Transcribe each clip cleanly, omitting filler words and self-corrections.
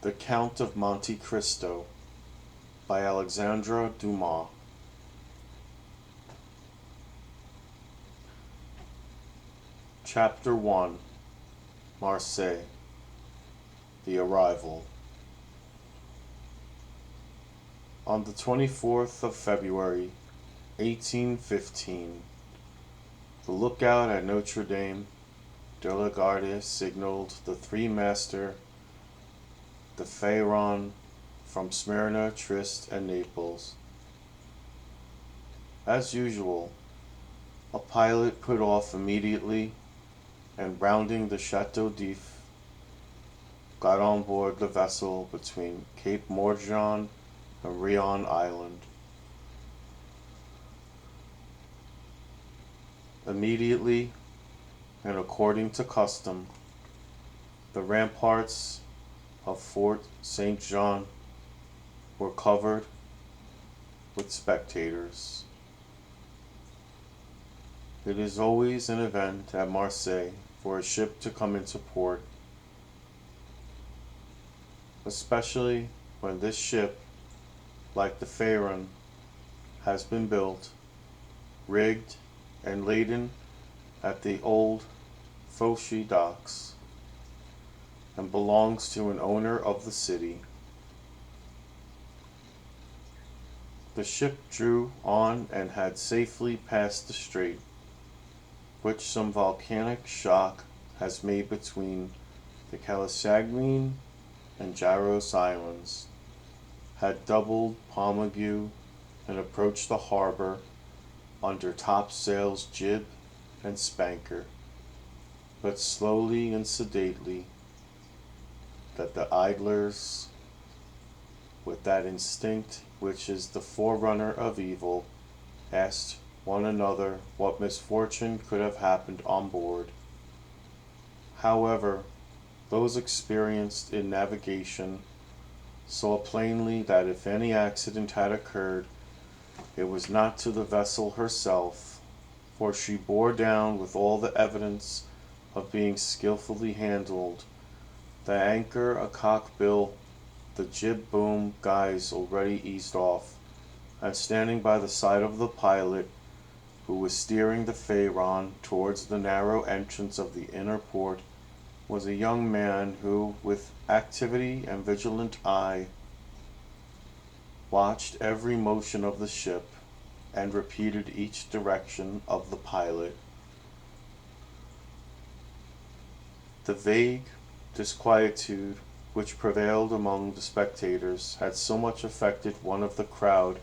The Count of Monte Cristo by Alexandre Dumas. Chapter 1. Marseille. The Arrival. On the 24th of February, 1815, the lookout at Notre Dame de la Garde signaled the three-master the Pharaon from Smyrna, Trist, and Naples. As usual, a pilot put off immediately and, rounding the Chateau d'If, got on board the vessel between Cape Morgion and Rion Island. Immediately, and according to custom, the ramparts of Fort St. Jean were covered with spectators. It is always an event at Marseille for a ship to come into port, especially when this ship, like the Pharaon, has been built, rigged, and laden at the old Fauchy docks, and belongs to an owner of the city. The ship drew on and had safely passed the strait, which some volcanic shock has made between the Calasagrine and Jaros Islands, had doubled Palmague and approached the harbor under topsails, jib, and spanker, but slowly and sedately, that the idlers, with that instinct which is the forerunner of evil, asked one another what misfortune could have happened on board. However, those experienced in navigation saw plainly that if any accident had occurred, it was not to the vessel herself, for she bore down with all the evidence of being skillfully handled, the anchor a cockbill, the jib boom guys already eased off, and standing by the side of the pilot, who was steering the Pharaon towards the narrow entrance of the inner port, was a young man who, with activity and vigilant eye, watched every motion of the ship and repeated each direction of the pilot. The vague disquietude which prevailed among the spectators had so much affected one of the crowd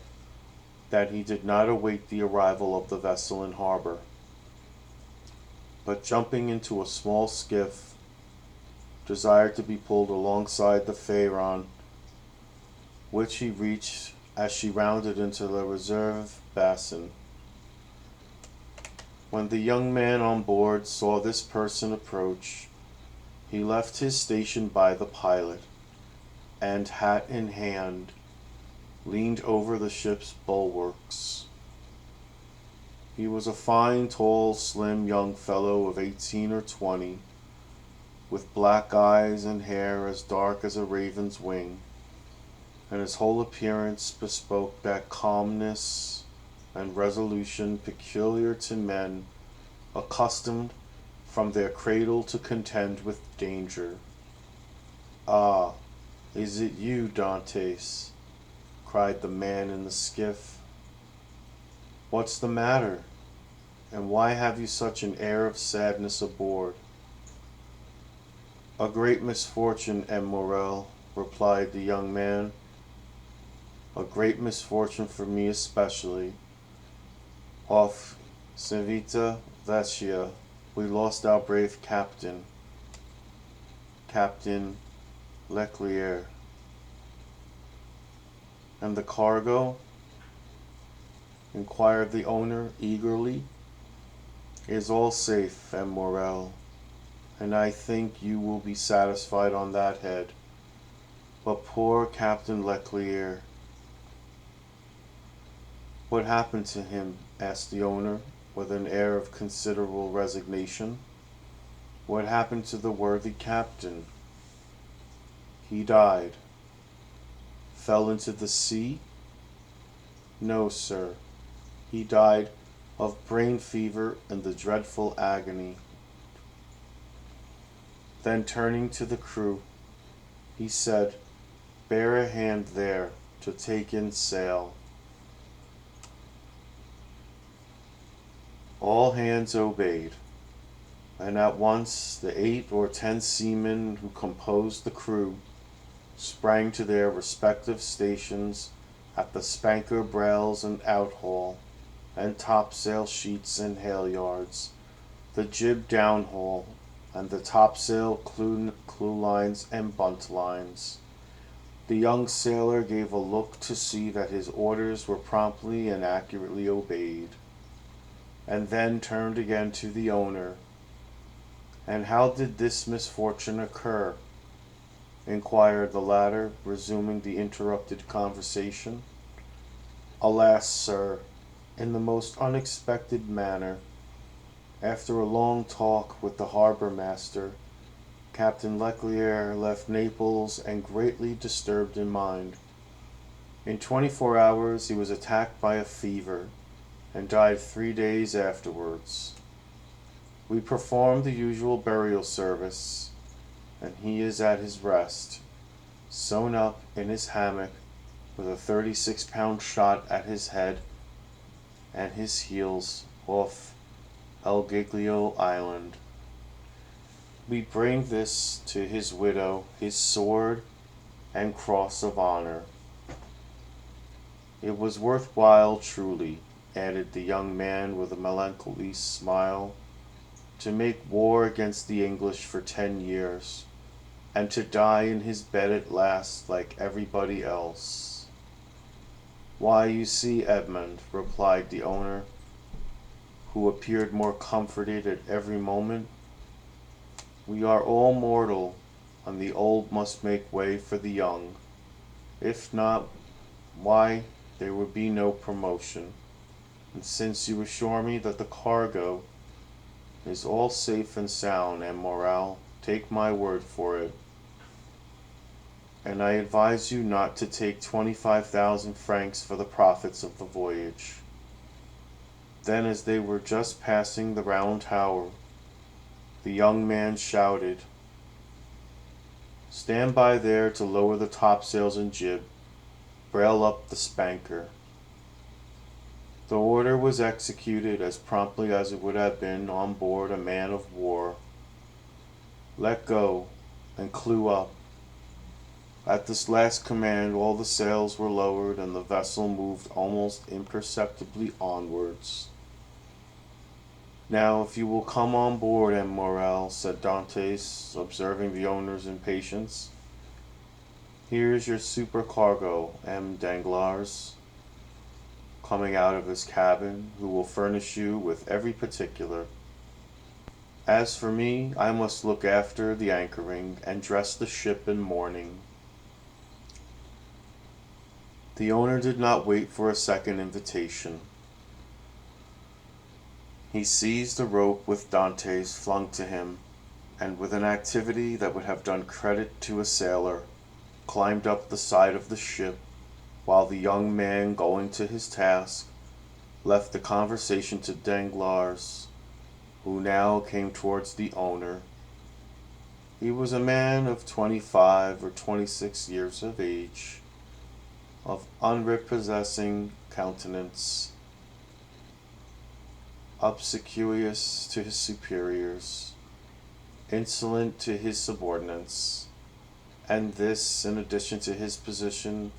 that he did not await the arrival of the vessel in harbor, but jumping into a small skiff, desired to be pulled alongside the Pharaon, which he reached as she rounded into the reserve basin. When the young man on board saw this person approach, he left his station by the pilot, and, hat in hand, leaned over the ship's bulwarks. He was a fine, tall, slim young fellow of 18 or 20, with black eyes and hair as dark as a raven's wing, and his whole appearance bespoke that calmness and resolution peculiar to men accustomed from their cradle to contend with danger. "Ah, is it you, Dantes?" cried the man in the skiff. "What's the matter, and why have you such an air of sadness aboard?" "A great misfortune, M. Morrel," replied the young man. "A great misfortune for me especially. Off Civita Vecchia we lost our brave captain, Captain Leclerc." "And the cargo?" inquired the owner eagerly. "Is all safe, M. Morrel, and I think you will be satisfied on that head. But poor Captain Leclerc—" "What happened to him?" asked the owner, with an air of considerable resignation. "What happened to the worthy captain?" He died. Fell into the sea? No, sir. He died of brain fever and the dreadful agony. Then turning to the crew, he said, "Bear a hand there to take in sail." All hands obeyed, and at once the 8 or 10 seamen who composed the crew sprang to their respective stations at the spanker brails and outhaul, and topsail sheets and halyards, the jib downhaul, and the topsail clewlines and buntlines. The young sailor gave a look to see that his orders were promptly and accurately obeyed, and then turned again to the owner. "And how did this misfortune occur?" inquired the latter, resuming the interrupted conversation. "Alas, sir, in the most unexpected manner. After a long talk with the harbor master, Captain Leclerc left Naples and greatly disturbed in mind. In 24 hours he was attacked by a fever, and died 3 days afterwards. We performed the usual burial service, and he is at his rest, sewn up in his hammock, with a 36-pound shot at his head and his heels, off El Giglio Island. We bring this to his widow, his sword and cross of honor. It was worthwhile, truly," added the young man with a melancholy smile, "to make war against the English for 10 years, and to die in his bed at last like everybody else." "Why, you see, Edmund," replied the owner, who appeared more comforted at every moment, "we are all mortal, and the old must make way for the young. If not, why, there would be no promotion. And since you assure me that the cargo is all safe and sound, and Morel, take my word for it, and I advise you not to take 25,000 francs for the profits of the voyage." Then, as they were just passing the round tower, the young man shouted, "Stand by there to lower the topsails and jib, brail up the spanker." The order was executed as promptly as it would have been on board a man of war. "Let go, and clew up." At this last command all the sails were lowered, and the vessel moved almost imperceptibly onwards. "Now, if you will come on board, M. Morel," said Dantès, observing the owner's impatience. "Here's your supercargo, M. Danglars, coming out of his cabin, who will furnish you with every particular. As for me, I must look after the anchoring, and dress the ship in mourning." The owner did not wait for a second invitation. He seized a rope with Dantès flung to him, and with an activity that would have done credit to a sailor, climbed up the side of the ship, while the young man, going to his task, left the conversation to Danglars, who now came towards the owner. He was a man of 25 or 26 years of age, of unprepossessing countenance, obsequious to his superiors, insolent to his subordinates, and this, in addition to his position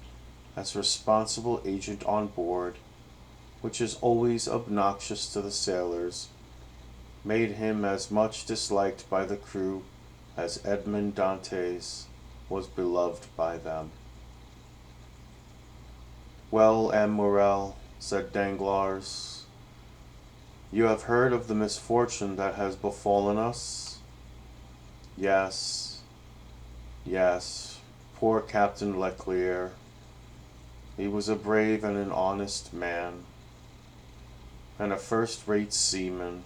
as responsible agent on board, which is always obnoxious to the sailors, made him as much disliked by the crew as Edmond Dantès was beloved by them. "Well, M. Morel," said Danglars, "you have heard of the misfortune that has befallen us?" Yes, poor Captain Leclerc. He was a brave and an honest man, and a first-rate seaman,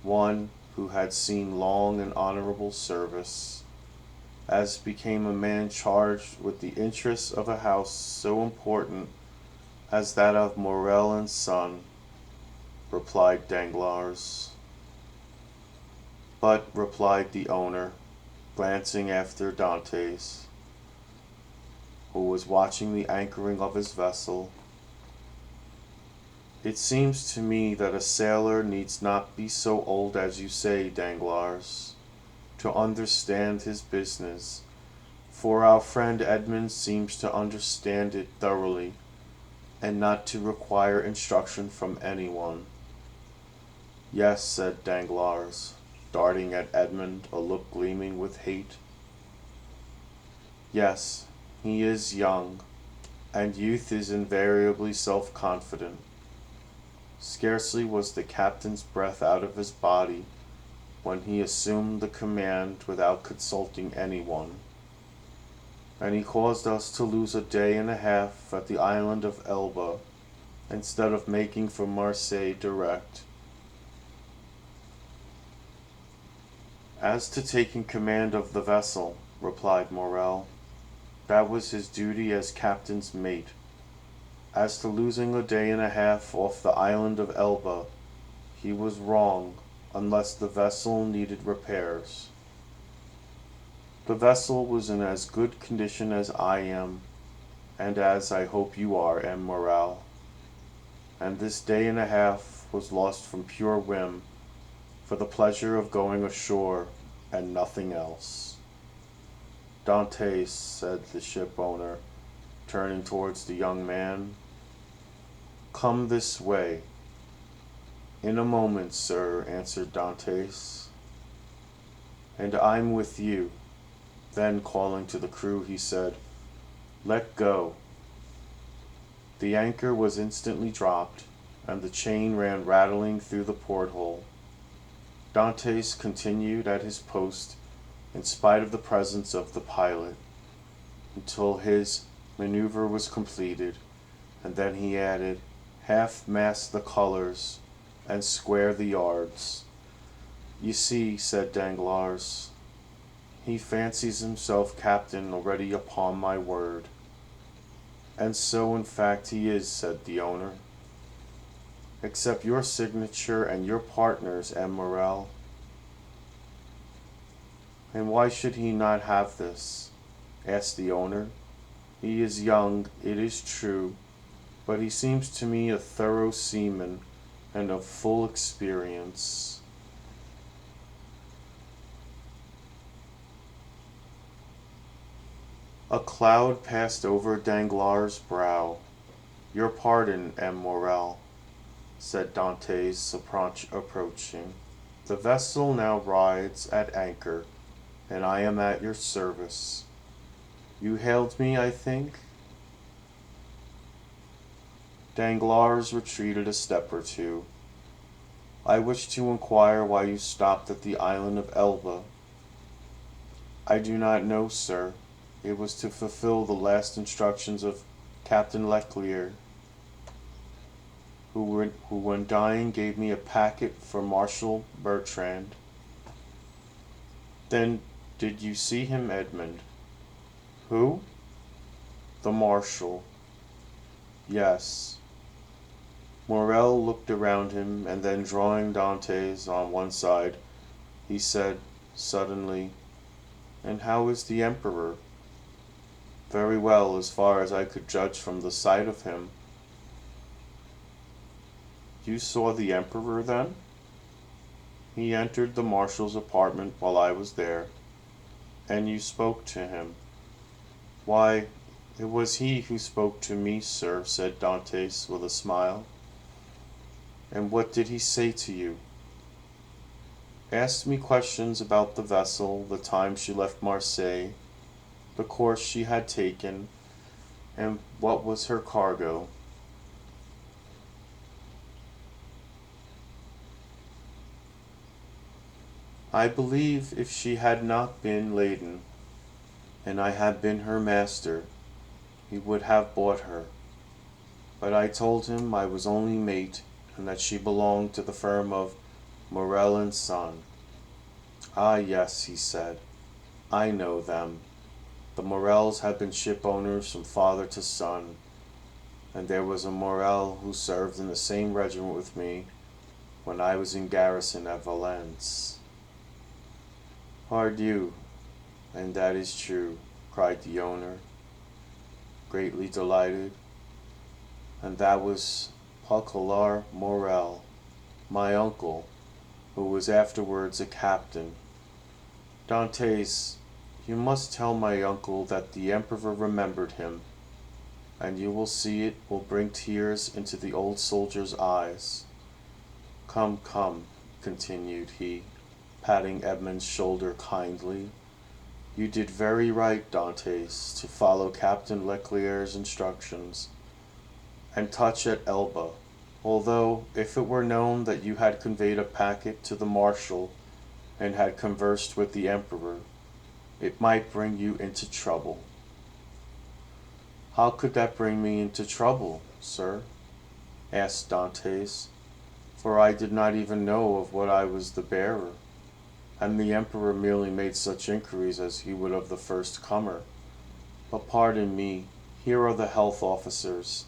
one who had seen long and honorable service, as became a man charged with the interests of a house so important as that of Morel and Son, replied Danglars. But, replied the owner, glancing after Dantès, who was watching the anchoring of his vessel, it seems to me that a sailor needs not be so old as you say, Danglars, to understand his business, for our friend Edmund seems to understand it thoroughly, and not to require instruction from anyone. Yes, said Danglars, darting at Edmund a look gleaming with hate. Yes, he is young, and youth is invariably self-confident. Scarcely was the captain's breath out of his body when he assumed the command without consulting anyone, and he caused us to lose a day and a half at the island of Elba, instead of making for Marseille direct. As to taking command of the vessel, replied Morel, that was his duty as captain's mate. As to losing a day and a half off the island of Elba, he was wrong, unless the vessel needed repairs. The vessel was in as good condition as I am, and as I hope you are, M. Morel, and this day and a half was lost from pure whim, for the pleasure of going ashore, and nothing else. Dantès, said the ship owner, turning towards the young man, come this way. In a moment, sir, answered Dantès. And I'm with you. Then, calling to the crew, he said, let go. The anchor was instantly dropped, and the chain ran rattling through the porthole. Dantès continued at his post, in spite of the presence of the pilot, until his maneuver was completed, and then he added, half-mast the colors, and square the yards. You see, said Danglars, he fancies himself captain already, upon my word. And so in fact he is, said the owner. Except your signature and your partner's, M. Morel. And why should he not have this? Asked the owner. He is young, it is true, but he seems to me a thorough seaman and of full experience. A cloud passed over Danglars' brow. Your pardon, M. Morel, said Dantès, approaching. The vessel now rides at anchor, and I am at your service. You hailed me, I think? Danglars retreated a step or two. I wish to inquire why you stopped at the island of Elba. I do not know, sir. It was to fulfill the last instructions of Captain Leclerc, who when dying gave me a packet for Marshal Bertrand. Then did you see him, Edmund? Who? The Marshal. Yes. Morel looked around him, and then drawing Dantès on one side, he said suddenly, and how is the Emperor? Very well, as far as I could judge from the sight of him. You saw the Emperor, then? He entered the Marshal's apartment while I was there, and you spoke to him. Why, it was he who spoke to me, sir, said Dantès with a smile. And what did he say to you? Asked me questions about the vessel, the time she left Marseille, the course she had taken, and what was her cargo. I believe if she had not been laden, and I had been her master, he would have bought her. But I told him I was only mate, and that she belonged to the firm of Morel and Son. Ah, yes, he said. I know them. The Morels have been ship owners from father to son, and there was a Morel who served in the same regiment with me when I was in garrison at Valence." "Pardieu, and that is true," cried the owner, greatly delighted, "and that was Poquelin Morel, my uncle, who was afterwards a captain. Dantes, you must tell my uncle that the Emperor remembered him, and you will see it will bring tears into the old soldier's eyes. Come, come," continued he, patting Edmund's shoulder kindly, "you did very right, Dantes, to follow Captain Leclerc's instructions, and touch at Elba, although, if it were known that you had conveyed a packet to the Marshal and had conversed with the Emperor, it might bring you into trouble." "How could that bring me into trouble, sir?" asked Dantes, "for I did not even know of what I was the bearer, and the Emperor merely made such inquiries as he would of the first comer. But pardon me, here are the health officers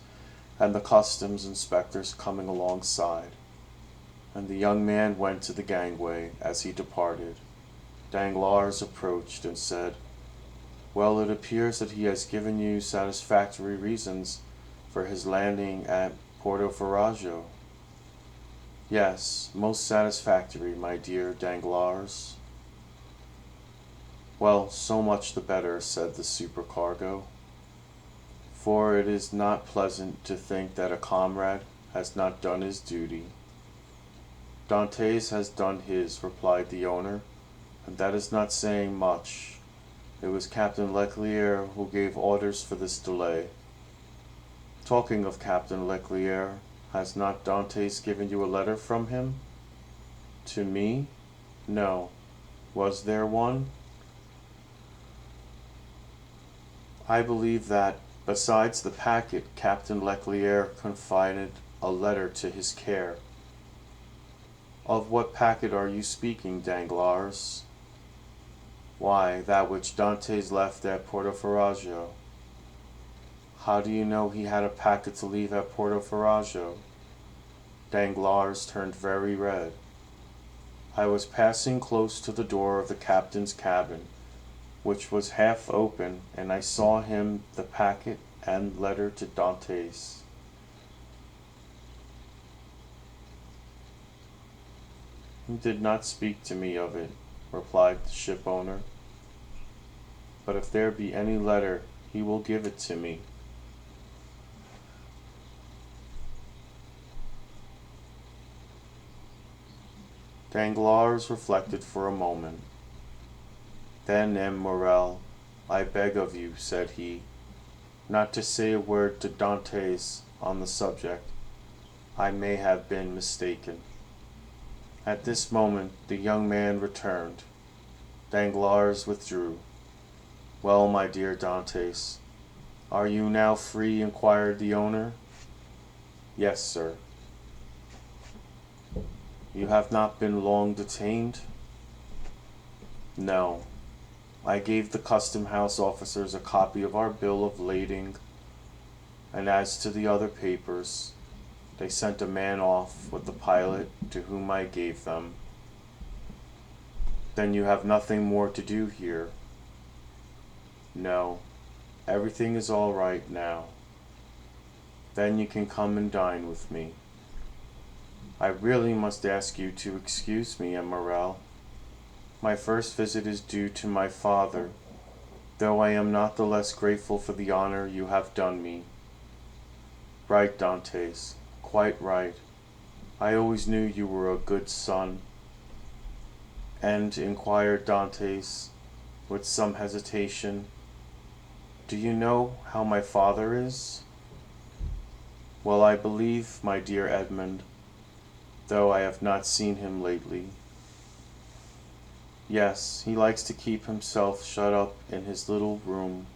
and the customs inspectors coming alongside." And the young man went to the gangway. As he departed, Danglars approached and said, "Well, it appears that he has given you satisfactory reasons for his landing at Porto Ferrajo." "Yes, most satisfactory, my dear Danglars." "Well, so much the better," said the supercargo, "for it is not pleasant to think that a comrade has not done his duty." "Dantes has done his," replied the owner, "and that is not saying much. It was Captain Leclerc who gave orders for this delay. Talking of Captain Leclerc, has not Dantes given you a letter from him?" "To me? No. Was there one?" "I believe that, besides the packet, Captain Leclerc confided a letter to his care." "Of what packet are you speaking, Danglars?" "Why, that which Dantes left at Porto Ferrajo." "How do you know he had a packet to leave at Porto Ferrajo?" Danglars turned very red. "I was passing close to the door of the captain's cabin, which was half open, and I saw him the packet and letter to Dantes." "He did not speak to me of it," replied the shipowner, "but if there be any letter, he will give it to me." Danglars reflected for a moment. "Then, M. Morrel, I beg of you," said he, "not to say a word to Dantes on the subject. I may have been mistaken." At this moment the young man returned. Danglars withdrew. "Well, my dear Dantes, are you now free?" inquired the owner. "Yes, sir." "You have not been long detained?" "No. I gave the custom-house officers a copy of our bill of lading, and as to the other papers, they sent a man off with the pilot to whom I gave them." "Then you have nothing more to do here?" "No. Everything is all right now." "Then you can come and dine with me." "I really must ask you to excuse me, Morrel. My first visit is due to my father, though I am not the less grateful for the honor you have done me." "Right, Dantes, quite right. I always knew you were a good son." "And," inquired Dantes, with some hesitation, "do you know how my father is?" "Well, I believe, my dear Edmund, though I have not seen him lately. Yes, he likes to keep himself shut up in his little room.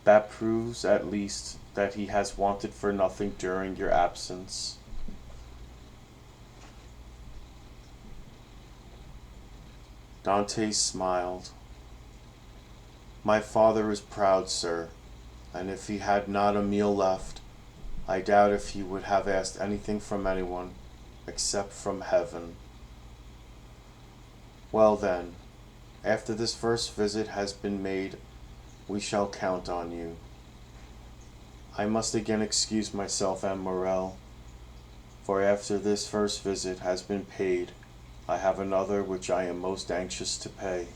That proves, at least, that he has wanted for nothing during your absence." Dantes smiled. My father is proud, sir, and if he had not a meal left, I doubt if he would have asked anything from anyone except from heaven. Well then, after this first visit has been made, we shall count on you. I must again excuse myself, M. Morel, for after this first visit has been paid, I have another which I am most anxious to pay.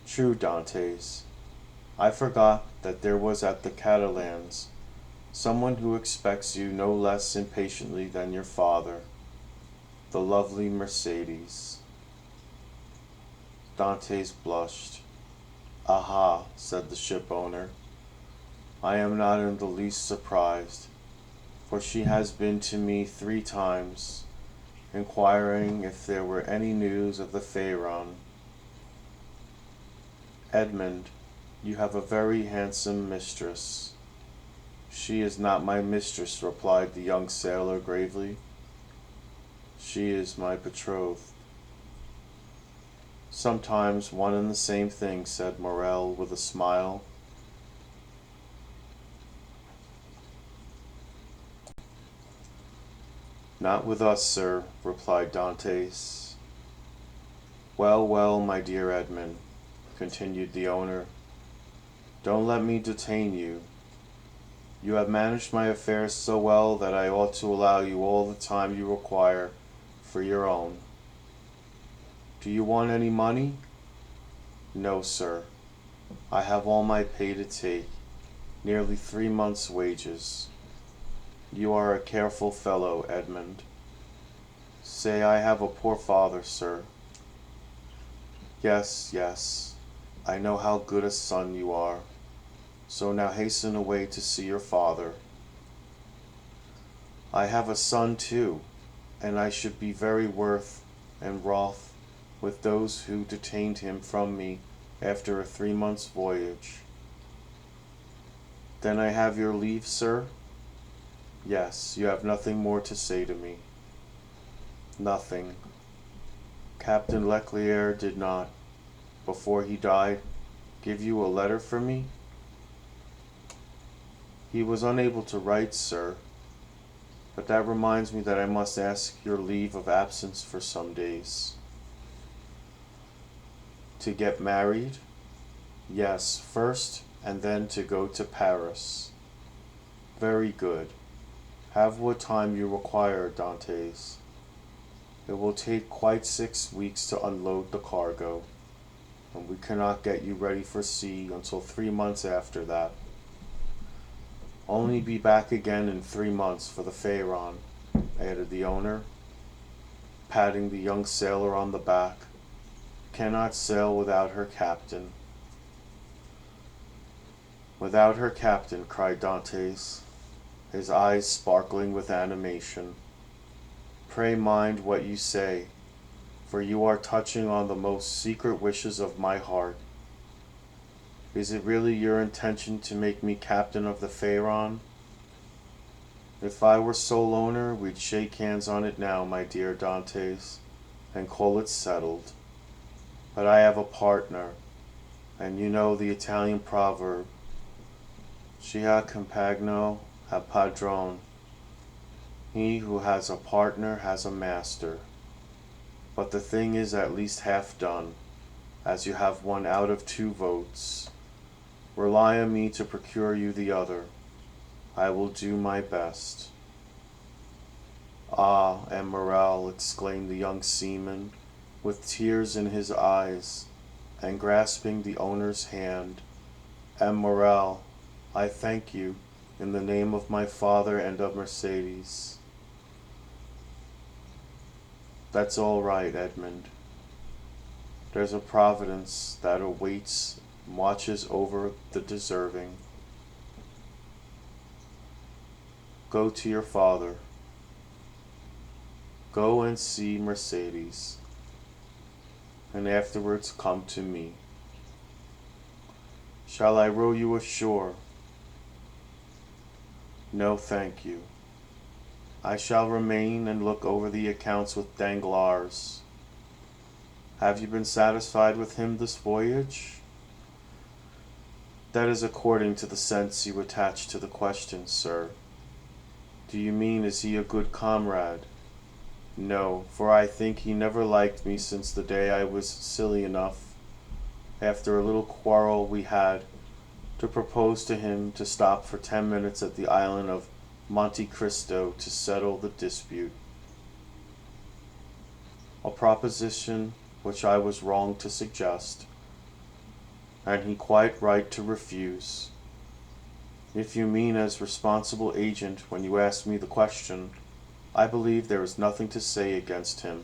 True, Dantes. I forgot that there was at the Catalans someone who expects you no less impatiently than your father, the lovely Mercedes. Dantes blushed. Aha, said the ship owner. I am not in the least surprised, for she has been to me 3 times, inquiring if there were any news of the Pharaon. Edmund, you have a very handsome mistress. She is not my mistress, replied the young sailor gravely. She is my betrothed. Sometimes one and the same thing, said Morel with a smile. Not with us, sir, replied Dantes. Well, well, my dear Edmund, continued the owner, don't let me detain you. You have managed my affairs so well that I ought to allow you all the time you require for your own. Do you want any money? No, sir. I have all my pay to take, nearly 3 months' wages. You are a careful fellow, Edmund. Say I have a poor father, sir. Yes, yes, I know how good a son you are. So now hasten away to see your father. I have a son too, and I should be very wroth with those who detained him from me after a 3 months' voyage. Then I have your leave, sir? Yes, you have nothing more to say to me. Nothing. Captain Leclerc did not, before he died, give you a letter for me? He was unable to write, sir, but that reminds me that I must ask your leave of absence for some days. To get married? Yes, first, and then to go to Paris. Very good. Have what time you require, Dantes. It will take quite 6 weeks to unload the cargo, and we cannot get you ready for sea until 3 months after that. Only be back again in 3 months for the Pharaon, added the owner, patting the young sailor on the back. Cannot sail without her captain. Without her captain, cried Dantes, his eyes sparkling with animation. Pray mind what you say, for you are touching on the most secret wishes of my heart. Is it really your intention to make me captain of the Pharaon? If I were sole owner, we'd shake hands on it now, my dear Dantes, and call it settled. But I have a partner, and you know the Italian proverb, chi ha compagno ha padrone. He who has a partner has a master. But the thing is at least half done, as you have 1 out of 2 votes. Rely on me to procure you the other. I will do my best. Ah, M. Morel, exclaimed the young seaman, with tears in his eyes, and grasping the owner's hand. M. Morel, I thank you, in the name of my father and of Mercedes. That's all right, Edmund. There's a providence that awaits and watches over the deserving. Go to your father. Go and see Mercedes, and afterwards come to me. Shall I row you ashore? No, thank you. I shall remain and look over the accounts with Danglars. Have you been satisfied with him this voyage? That is according to the sense you attach to the question, sir. Do you mean, is he a good comrade? No, for I think he never liked me since the day I was silly enough, after a little quarrel we had, to propose to him to stop for 10 minutes at the island of Monte Cristo to settle the dispute. A proposition which I was wrong to suggest, and he quite right to refuse. If you mean as responsible agent when you ask me the question, I believe there is nothing to say against him,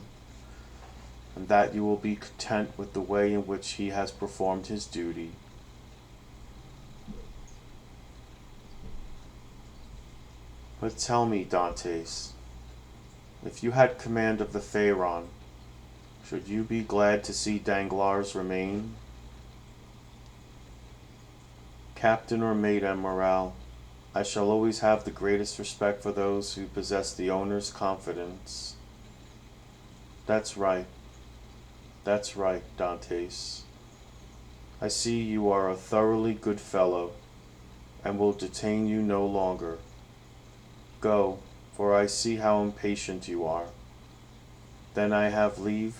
and that you will be content with the way in which he has performed his duty. But tell me, Dantes, if you had command of the Pharaon, should you be glad to see Danglars remain? Captain or mate admiral, I shall always have the greatest respect for those who possess the owner's confidence. That's right, Dantes. I see you are a thoroughly good fellow, and will detain you no longer. Go, for I see how impatient you are. Then I have leave?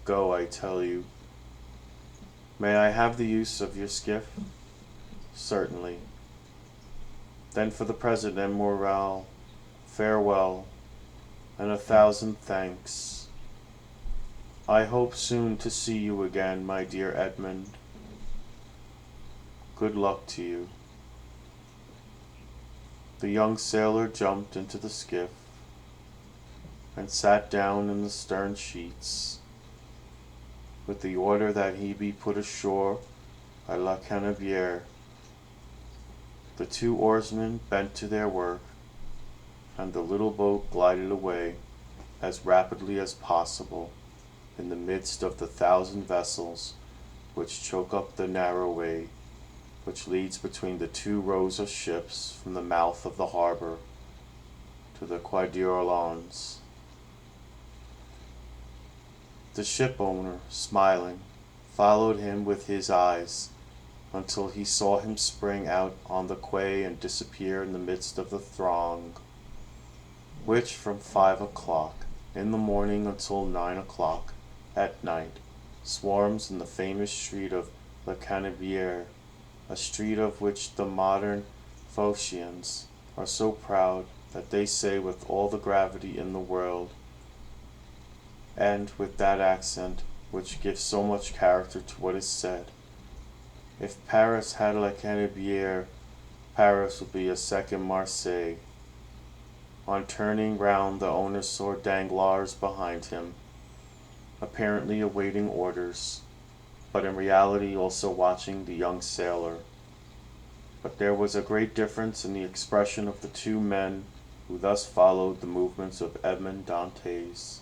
Go, I tell you. May I have the use of your skiff? Certainly. Then for the present, admiral, farewell, and 1,000 thanks. I hope soon to see you again, my dear Edmund. Good luck to you. The young sailor jumped into the skiff and sat down in the stern sheets, with the order that he be put ashore by La Canebière. The 2 oarsmen bent to their work, and the little boat glided away as rapidly as possible in the midst of the 1,000 vessels which choke up the narrow way which leads between the 2 rows of ships from the mouth of the harbor to the Quai d'Orléans. The ship owner, smiling, followed him with his eyes until he saw him spring out on the quay and disappear in the midst of the throng, which from 5 o'clock in the morning until 9 o'clock at night swarms in the famous street of La Canebière, a street of which the modern Phocians are so proud that they say with all the gravity in the world, and with that accent which gives so much character to what is said, if Paris had La Canebière, Paris would be a second Marseille. On turning round, the owner saw Danglars behind him, apparently awaiting orders, but in reality also watching the young sailor. But there was a great difference in the expression of the 2 men who thus followed the movements of Edmond Dantes.